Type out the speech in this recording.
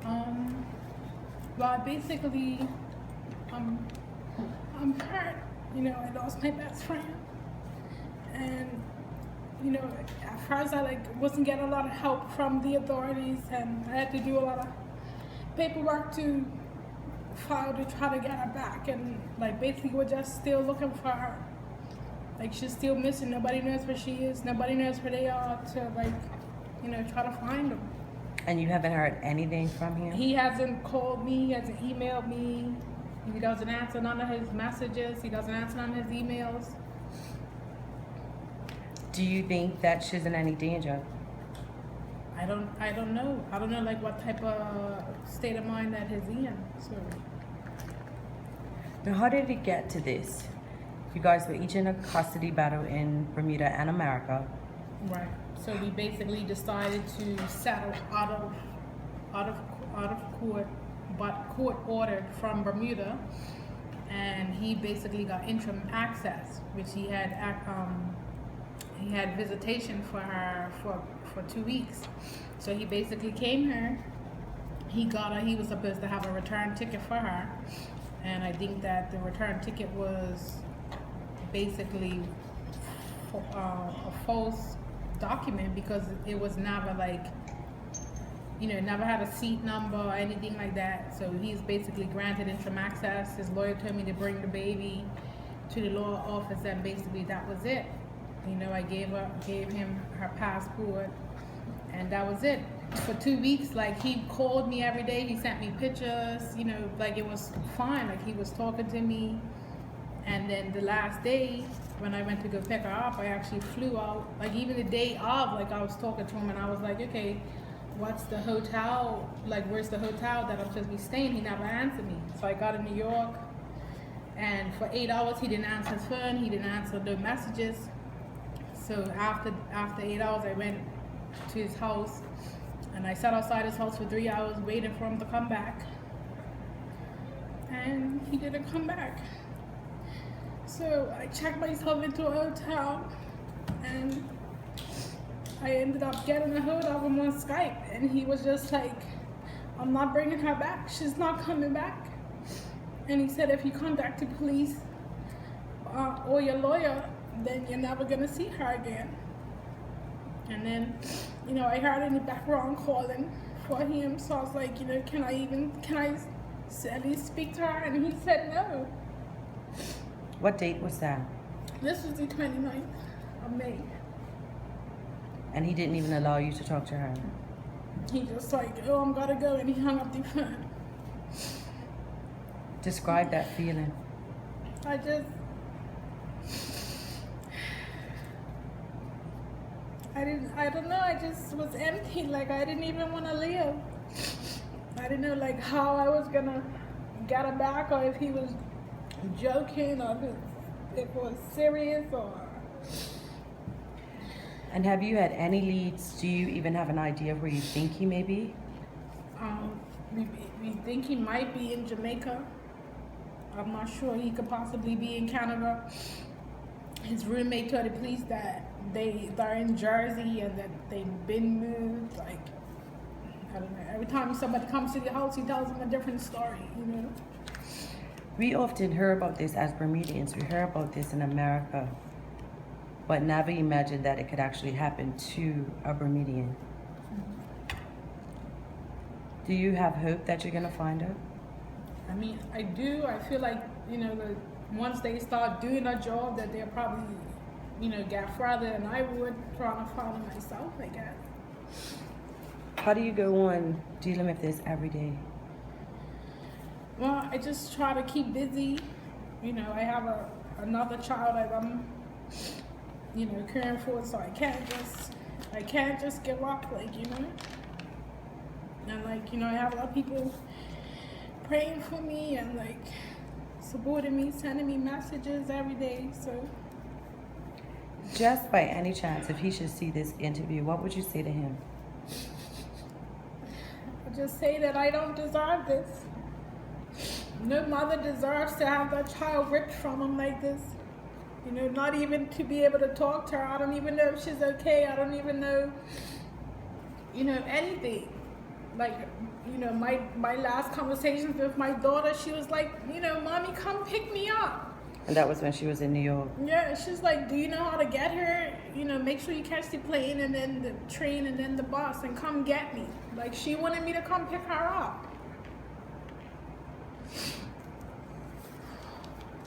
Um, well, basically, um, I'm hurt. I lost my best friend, and at first I wasn't getting a lot of help from the authorities, and I had to do a lot of paperwork to file to try to get her back, and basically we're just still looking for her. She's still missing. Nobody knows where she is. Nobody knows where they are to try to find them. And you haven't heard anything from him? He hasn't called me. He hasn't emailed me. He doesn't answer none of his messages. He doesn't answer none of his emails. Do you think that she's in any danger? I don't know. I don't know what type of state of mind that he's in. So now, how did it get to this? You guys were each in a custody battle in Bermuda and America. Right. So we basically decided to settle out of court, but court ordered from Bermuda, and he basically got interim access, which he had visitation for her for 2 weeks. So he basically came here. He was supposed to have a return ticket for her, and I think that the return ticket was basically a false document, because it was never never had a seat number or anything like that. So he's basically granted interim access. His lawyer told me to bring the baby to the law office, and basically that was it. I gave him her passport, and that was it. For 2 weeks, he called me every day. He sent me pictures, it was fine. He was talking to me. And then the last day, when I went to go pick her up, I actually flew out. Even the day of, I was talking to him, and I was like, okay, what's the hotel? Where's the hotel that I'm supposed to be staying? He never answered me. So I got in New York, and for 8 hours, he didn't answer his phone. He didn't answer no messages. So after 8 hours, I went to his house, and I sat outside his house for 3 hours waiting for him to come back. And he didn't come back. So I checked myself into a hotel, and I ended up getting a hold of him on Skype, and he was just like, I'm not bringing her back. She's not coming back. And he said, if you contact the police or your lawyer, then you're never going to see her again. And then, I heard in the background calling for him, so I was like, can I at least speak to her? And he said no. What date was that? This was the 29th of May. And he didn't even allow you to talk to her? He just I'm gotta go, and he hung up the phone. Describe that feeling. I don't know, I just was empty. I didn't even want to live. I didn't know how I was gonna get her back, or if he was joking, or if it was serious, or... And have you had any leads? Do you even have an idea of where you think he may be? We think he might be in Jamaica. I'm not sure. He could possibly be in Canada. His roommate told the police that they're in Jersey, and that they've been moved. I don't know. Every time somebody comes to the house, he tells them a different story, We often hear about this as Bermudians. We hear about this in America, but never imagine that it could actually happen to a Bermudian. Mm-hmm. Do you have hope that you're going to find her? I do. I feel that once they start doing a job, that they'll probably, get further than I would trying to find her myself, I guess. How do you go on dealing with this every day? Well, I just try to keep busy. I have another child that I'm, caring for, so I can't just give up, And I have a lot of people praying for me, and supporting me, sending me messages every day. So, just by any chance, if he should see this interview, what would you say to him? I just say that I don't deserve this. No mother deserves to have that child ripped from them like this. Not even to be able to talk to her. I don't even know if she's okay. I don't even know, anything. like, you know, my last conversations with my daughter, she was like, you know, mommy, come pick me up. And that was when she was in New York. Yeah, she's like, do you know how to get here? You know, make sure you catch the plane and then the train and then the bus and come get me. Like, she wanted me to come pick her up.